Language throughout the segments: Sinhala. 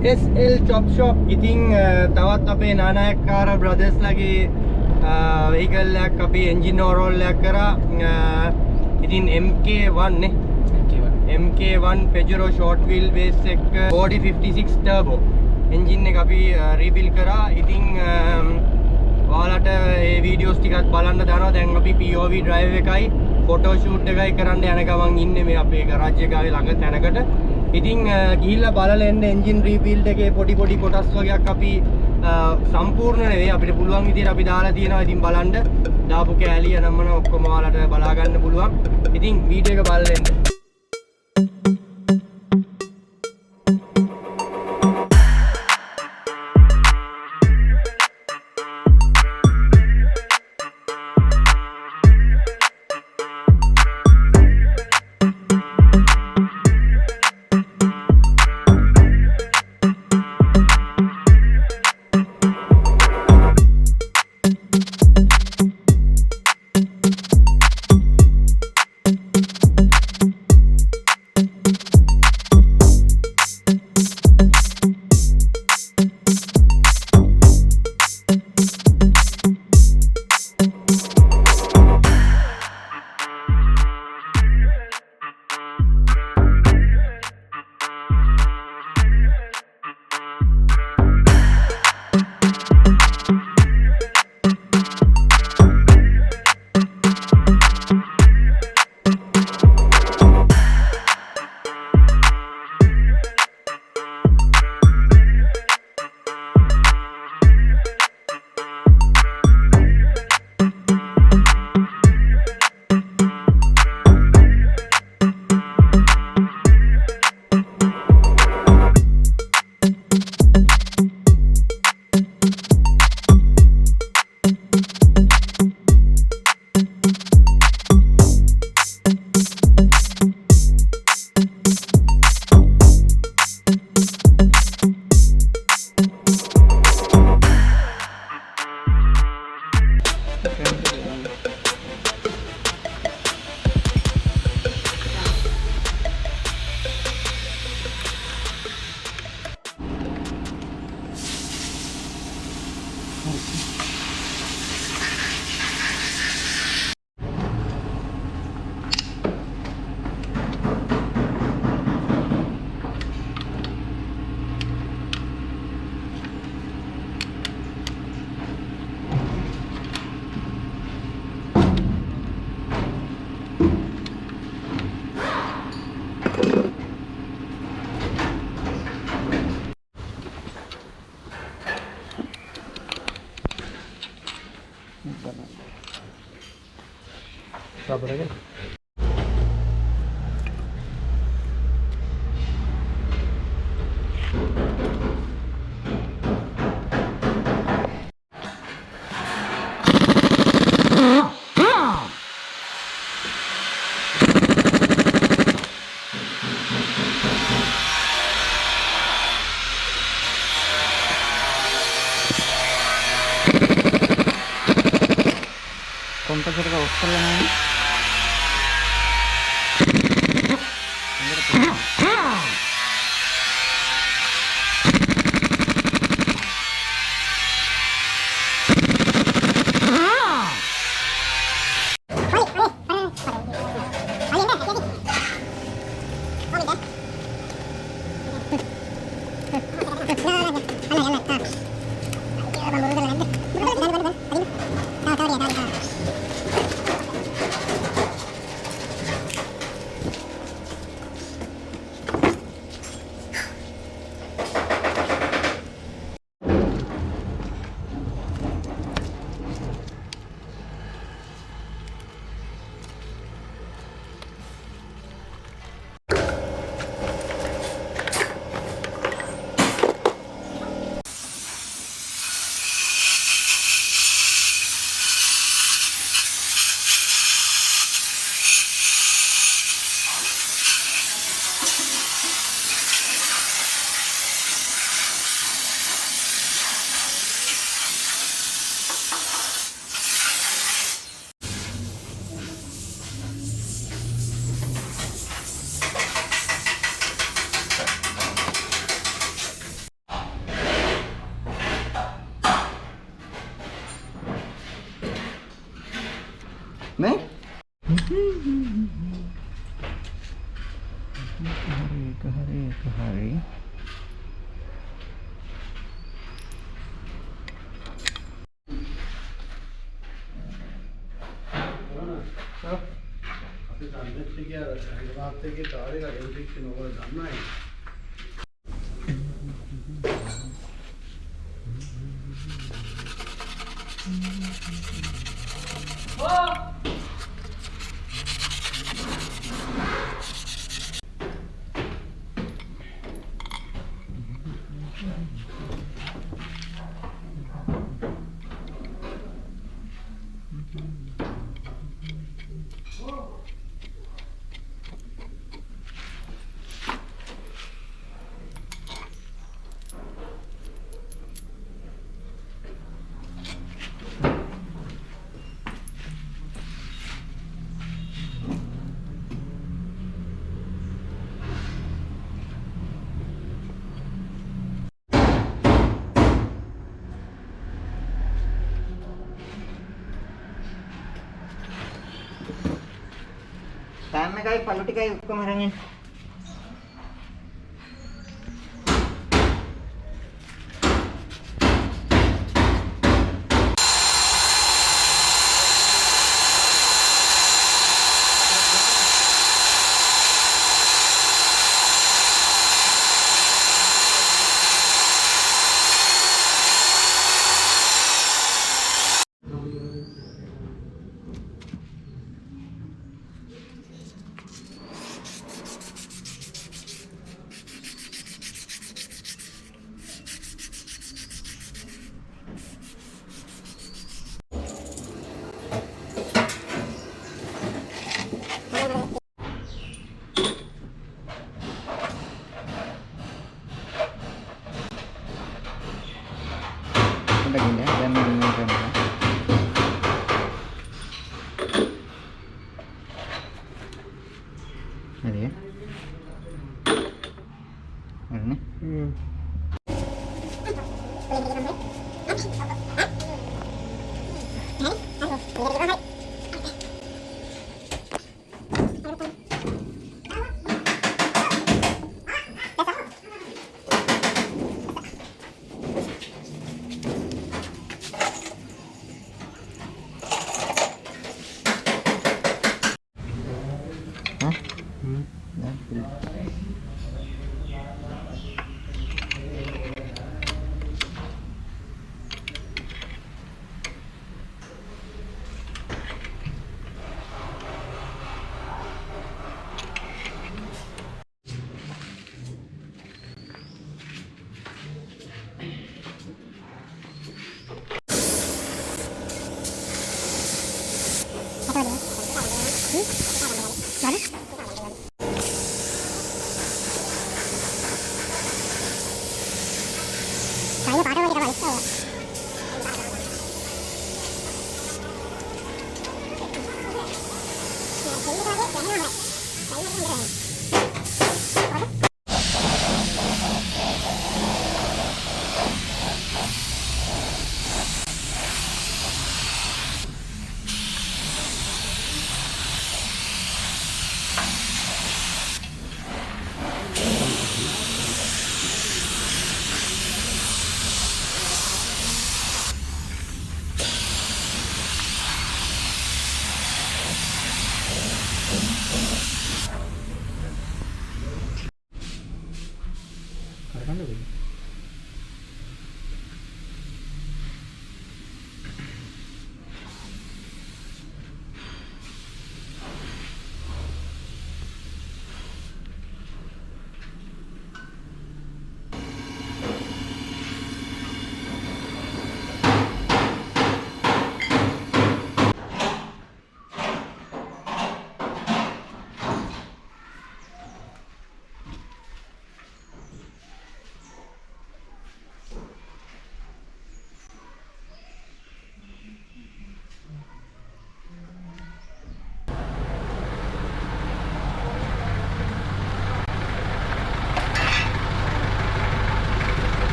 SL Chop Shop ඉතින් තවත් අපේ නානායක්කාර බ්‍රදර්ස් ලගේ vehicle එකක් අපි engine overhaul එකක් කරා ඉතින් MK1 නේ MK1 Peugeot short wheel base එක 4056 turbo engine එක අපි rebuild කරා ඉතින් ඔයාලට මේ වීඩියෝස් ටිකක් බලන්න දානවා දැන් අපි POV drive එකයි photo shoot එකයි කරන්න යන ගමන් ඉන්නේ මේ අපේ garage එකේ ළඟ තැනකට ඉතින් ගිහිල්ලා බලලා එන්න engine rebuild එකේ පොඩි කොටස් වගේක් අපි සම්පූර්ණ නෙවෙයි අපිට පුළුවන් විදිහට අපි දාලා තියෙනවා ඉතින් බලන්න දාපු කෑලිය නම්මන ඔක්කොම ඔයාලට බලා ගන්න පුළුවන් ඉතින් වීඩියෝ එක බලලා එන්න rubber again. Kompresor ka off කරලා නැහැ. මාත්‍යගේ කාර්යය ඉන්ෆෙක්ෂන් ඔයගොල්ලෝ දන්නවනේ. Time එකයි පළු ටිකයි ඔක්කොම අරන් එන්න.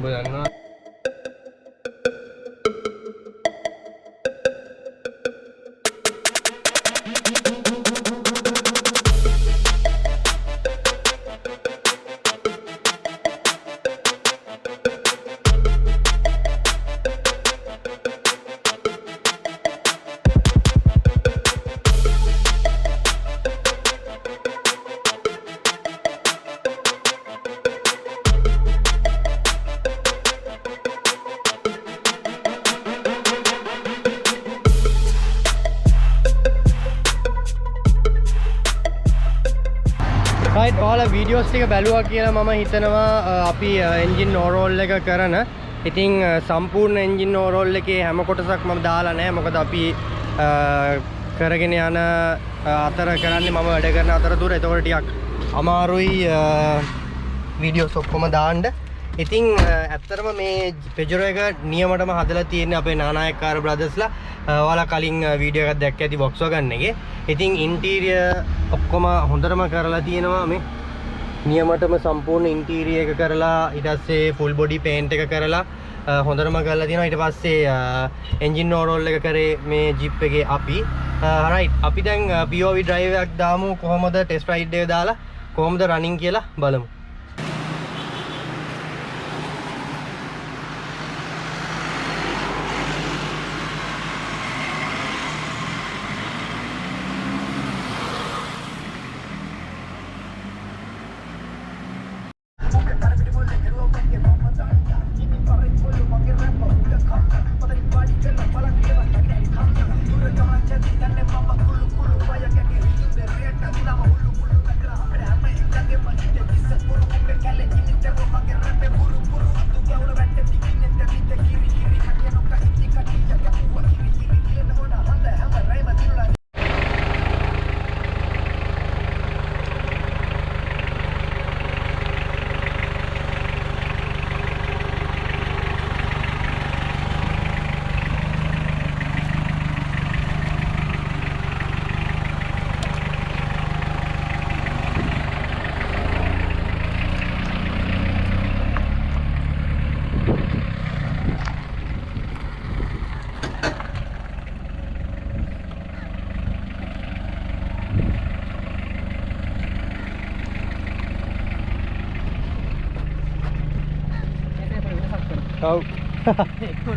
ඔබ දන්නවා රයිට් ඔයාලා වීඩියෝස් ටික බැලුවා කියලා මම හිතනවා අපි එන්ජින් ඕවර්හෝල් එක කරන. ඉතින් සම්පූර්ණ එන්ජින් ඕවර්හෝල් එකේ හැම කොටසක් මම දාලා නැහැ. මොකද අපි කරගෙන යන අතර කරන්නේ මම වැඩ කරන අතරතුර. ඒතකොට ටිකක් අමාරුයි වීඩියෝස් ඔක්කොම දාන්න. ඉතින් ඇත්තටම මේ Pajero එක නියමටම හදලා තියෙන්නේ අපේ නානායක්කාර බ්‍රදර්ස්ලා. ඔයාලා කලින් වීඩියෝ එකක් දැක්ක ඇති Volkswagen එකේ. ඉතින් ඉන්ටීරියර් ඔක්කොම හොඳටම කරලා තියෙනවා මේ. නියමටම සම්පූර්ණ ඉන්ටීරියර් එක කරලා ඊට පස්සේ ෆුල් බොඩි පේන්ට් එක කරලා හොඳටම කරලා තියෙනවා. ඊට පස්සේ එන්ජින් ඕවර්හෝල් එක කරේ මේ ජීප් එකේ අපි. රයිට් අපි දැන් POV ඩ්‍රයිව් එකක් දාමු. කොහොමද ටෙස්ට් රයිඩ් එක දාලා කොහොමද රනින් කියලා බලමු.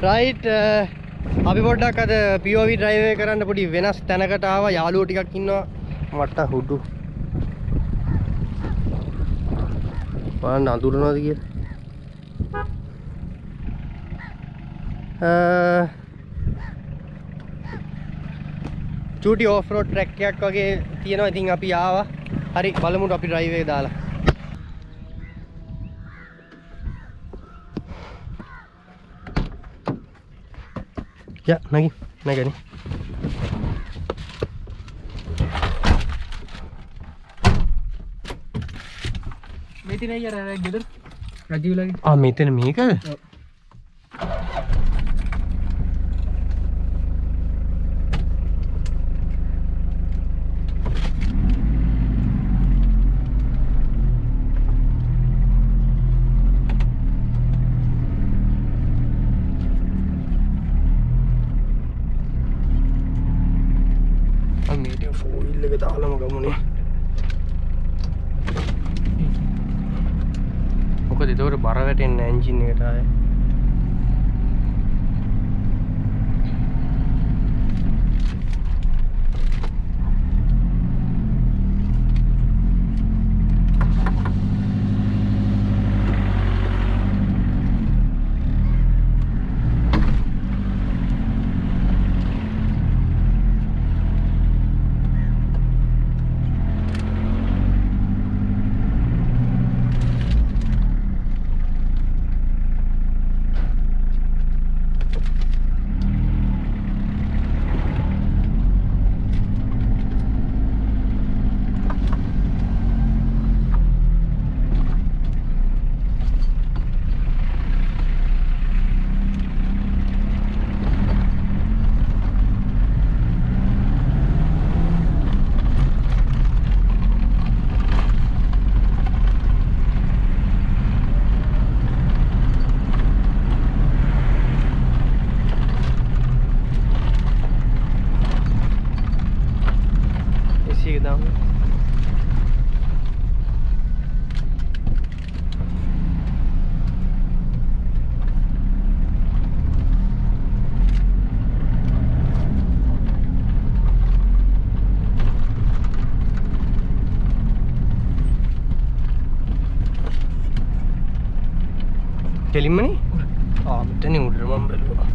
රයිට් අපි පොඩ්ඩක් අද POV ඩ්‍රයිව් එක කරන්න පොඩි වෙනස් තැනකට ආවා. යාළුවෝ ටිකක් ඉන්නවා මට හුඩු බලන්න අඳුරනවාද කියලා. චූටි ඕෆ් රෝඩ් ට්‍රැක් එකක් වගේ තියෙනවා. ඉතින් අපි ආවා. හරි බලමු අපි ඩ්‍රයිව් එක දාලා. Ya, lagi, naik ni. මෙතන අය අර ගෙදර රජීව්ලාගේ Ah, මෙතන මේකද? දාලම ගමුනේ. මොකද ඒතකොට බර වැටෙන්නේ එන්ජින් එකට ආයේ. කෙලින්මනේ මෙතනින් උඩට මම බැලුවා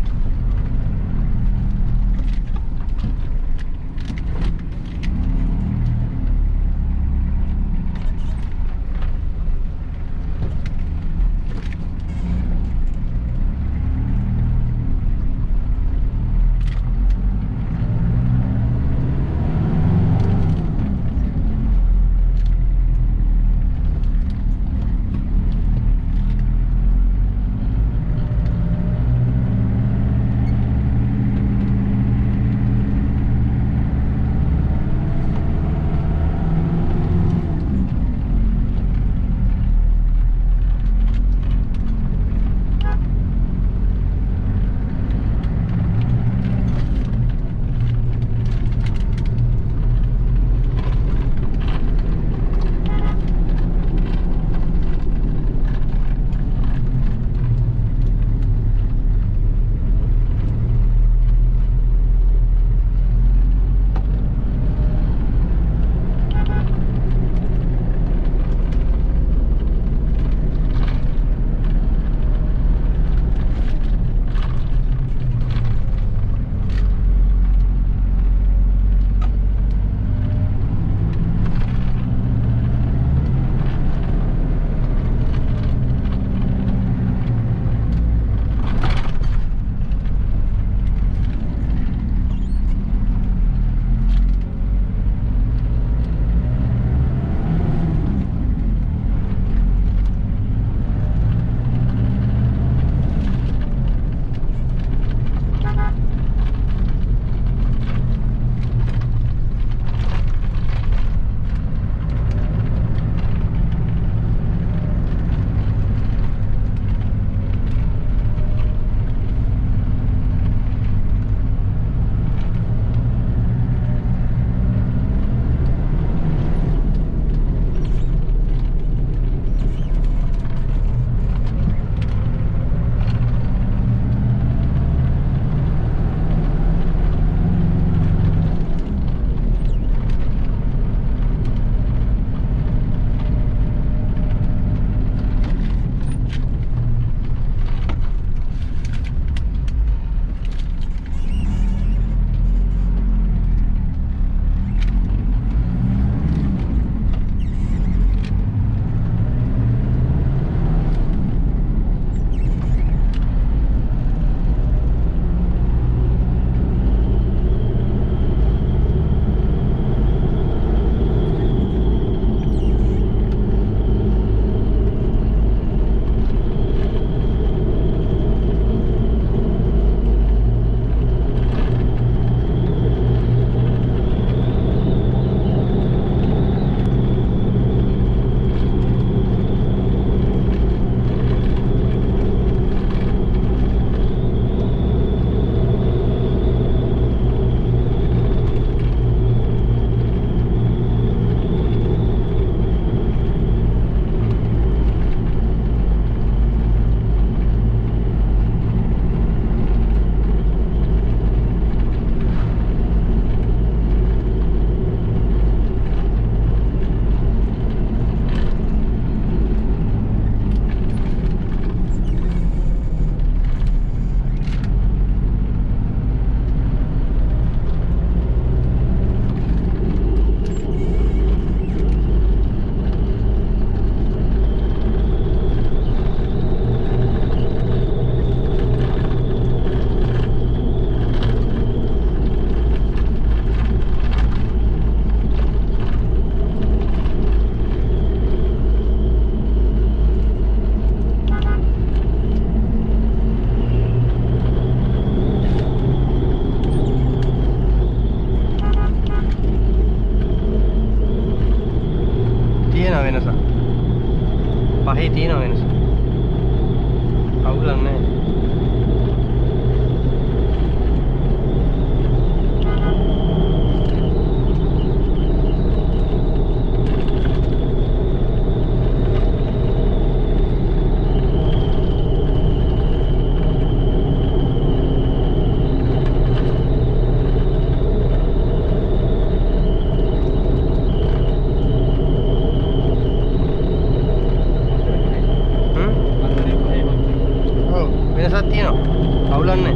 පහේ තියෙන වෙනස. අවුලක් නැහැ. අවුලන්නේ.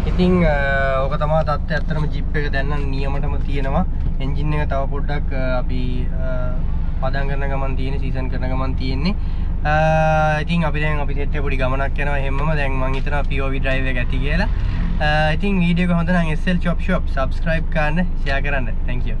ඉතින් ඕක තමයි තත්ත්වය. ඇත්තටම ජිප් එක දැන් නම් නියමටම තියෙනවා. එන්ජින් එක තව පොඩ්ඩක් අපි පදම් කරන ගමන් තියෙන්නේ, සීසන් කරන ගමන් තියෙන්නේ. ඉතින් අපි දැන් අපි සෙට් එක පොඩි ගමනක් යනවා හැමම. දැන් මම හිතනවා POV drive එක ඇති කියලා. ඉතින් වීඩියෝ එක හොඳ නම් SL Chop Shop subscribe කරන්න, share කරන්න. Thank you.